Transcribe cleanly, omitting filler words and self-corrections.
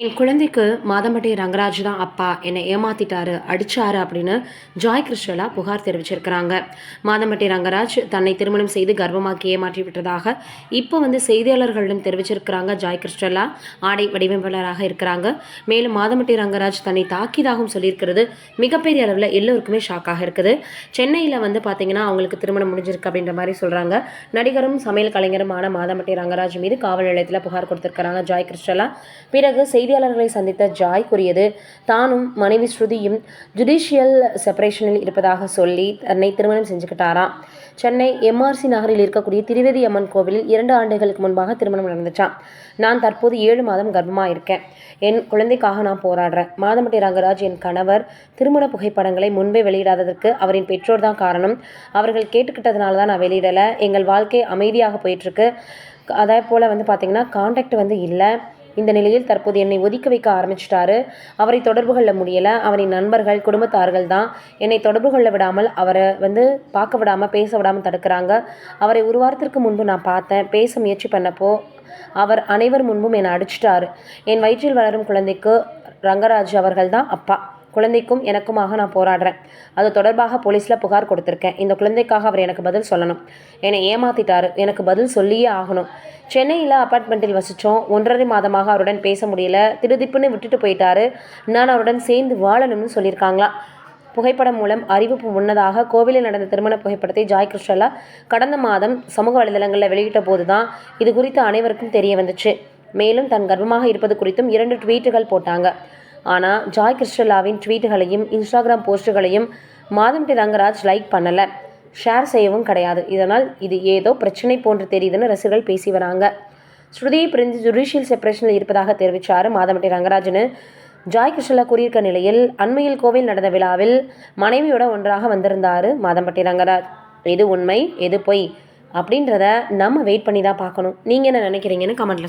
என் குழந்தைக்கு மாதம்பட்டி ரங்கராஜ் தான் அப்பா, என்னை ஏமாத்திட்டாரு, அடிச்சாரு அப்படின்னு ஜாய் கிறிஸ்டலா புகார் தெரிவிச்சிருக்கிறாங்க. மாதம்பட்டி ரங்கராஜ் தன்னை திருமணம் செய்து கர்ப்பமாக்கி ஏமாற்றி விட்டதாக இப்போ செய்தியாளர்களிடம் தெரிவிச்சிருக்கிறாங்க. ஜாய் கிறிஸ்டலா ஆடை வடிவமைப்பாளராக இருக்கிறாங்க. மேலும் மாதம்பட்டி ரங்கராஜ் தன்னை தாக்கியதாகவும் சொல்லியிருக்கிறது மிகப்பெரிய அளவில் எல்லோருக்குமே ஷாக்காக இருக்குது. சென்னையில் பார்த்தீங்கன்னா அவங்களுக்கு திருமணம் முடிஞ்சிருக்கு அப்படின்ற மாதிரி சொல்கிறாங்க. நடிகரும் சமையல் கலைஞருமான மாதம்பட்டி ரங்கராஜ் மீது காவல் நிலையத்தில் புகார் கொடுத்திருக்கிறாங்க ஜாய் கிறிஸ்டலா. பிறகு செய்தியாளர்களை சந்தித்த ஜாய் கூறியது, தானும் மனைவி ஸ்ருதியும் ஜுடிஷியல் செப்பரேஷனில் இருப்பதாக சொல்லி தன்னை திருமணம் செஞ்சுக்கிட்டாராம். சென்னை எம்ஆர்சி நகரில் இருக்கக்கூடிய திரிவேதி அம்மன் கோவிலில் 2 ஆண்டுகளுக்கு முன்பாக திருமணம் நடந்துச்சான். நான் தற்போது 7 மாதம் கர்ப்பமாக இருக்கேன். என் குழந்தைக்காக நான் போராடுறேன். மாதம்பட்டி ரங்கராஜ் என் கணவர் திருமண புகைப்படங்களை முன்பே வெளியிடாததற்கு அவரின் பெற்றோர் தான் காரணம். அவர்கள் கேட்டுக்கிட்டதுனால தான் நான் வெளியிடலை. எங்கள் வாழ்க்கை அமைதியாக போயிட்டுருக்கு. அதே போல் பார்த்தீங்கன்னா கான்டாக்ட் இல்லை. இந்த நிலையில் தற்போது என்னை ஒதுக்க வைக்க ஆரம்பிச்சிட்டாரு. அவரை தொடர்பு கொள்ள முடியலை. அவரின் நண்பர்கள், குடும்பத்தார்கள் தான் என்னை தொடர்பு கொள்ள விடாமல், அவரை பார்க்க விடாமல், பேச விடாமல் தடுக்கிறாங்க. அவரை ஒரு வாரத்திற்கு முன்பு நான் பார்த்தேன். பேச முயற்சி பண்ணப்போ அவர் அனைவர் முன்பும் என்னை அடிச்சிட்டாரு. என் வயிற்றில் வளரும் குழந்தைக்கு ரங்கராஜ் அவர்கள் தான் அப்பா. குழந்தைக்கும் எனக்குமாக நான் போராடுறேன். அது தொடர்பாக போலீஸில் புகார் கொடுத்துருக்கேன். இந்த குழந்தைக்காக அவர் எனக்கு பதில் சொல்லணும். என்னை ஏமாத்திட்டாரு. எனக்கு பதில் சொல்லியே ஆகணும். சென்னையில் அப்பார்ட்மெண்ட்டில் வசித்தோம். 1.5 மாதமாக அவருடன் பேச முடியல. திடுதிப்புன்னு விட்டுட்டு போயிட்டாரு. நான் அவருடன் சேர்ந்து வாழணும்னு சொல்லியிருக்காங்களாம். புகைப்படம் மூலம் அறிவிப்பு முன்னதாக கோவிலில் நடந்த திருமண புகைப்படத்தை ஜாய் கிறிஸ்டலா கடந்த மாதம் சமூக வலைதளங்களில் வெளியிட்ட போது தான் இது குறித்து அனைவருக்கும் தெரிய வந்துச்சு. மேலும் தன் கர்ப்பமாக இருப்பது குறித்தும் 2 ட்வீட்டுகள் போட்டாங்க. ஆனால் ஜாய் கிறிஸ்டலாவின் ட்வீட்டுகளையும் இன்ஸ்டாகிராம் போஸ்ட்டுகளையும் மாதம்பட்டி ரங்கராஜ் லைக் பண்ணலை, ஷேர் செய்யவும் கிடையாது. இதனால் இது ஏதோ பிரச்சனை போன்று தெரியுதுன்னு ரசிகர்கள் பேசி வராங்க. ஸ்ருதியை பிரிந்து ஜுடிஷியல் செப்பரேஷனில் இருப்பதாக தெரிவித்தார் மாதம்பட்டி ரங்கராஜ்னு ஜாய் கிறிஸ்டலா கூறியிருக்க நிலையில் அண்மையில் கோவில் நடந்த விழாவில் மனைவியோட ஒன்றாக வந்திருந்தார் மாதம்பட்டி ரங்கராஜ். எது உண்மை எது பொய் அப்படின்றத நம்ம வெயிட் பண்ணி தான் பார்க்கணும். நீங்கள் என்ன நினைக்கிறீங்கன்னு கமெண்ட்ல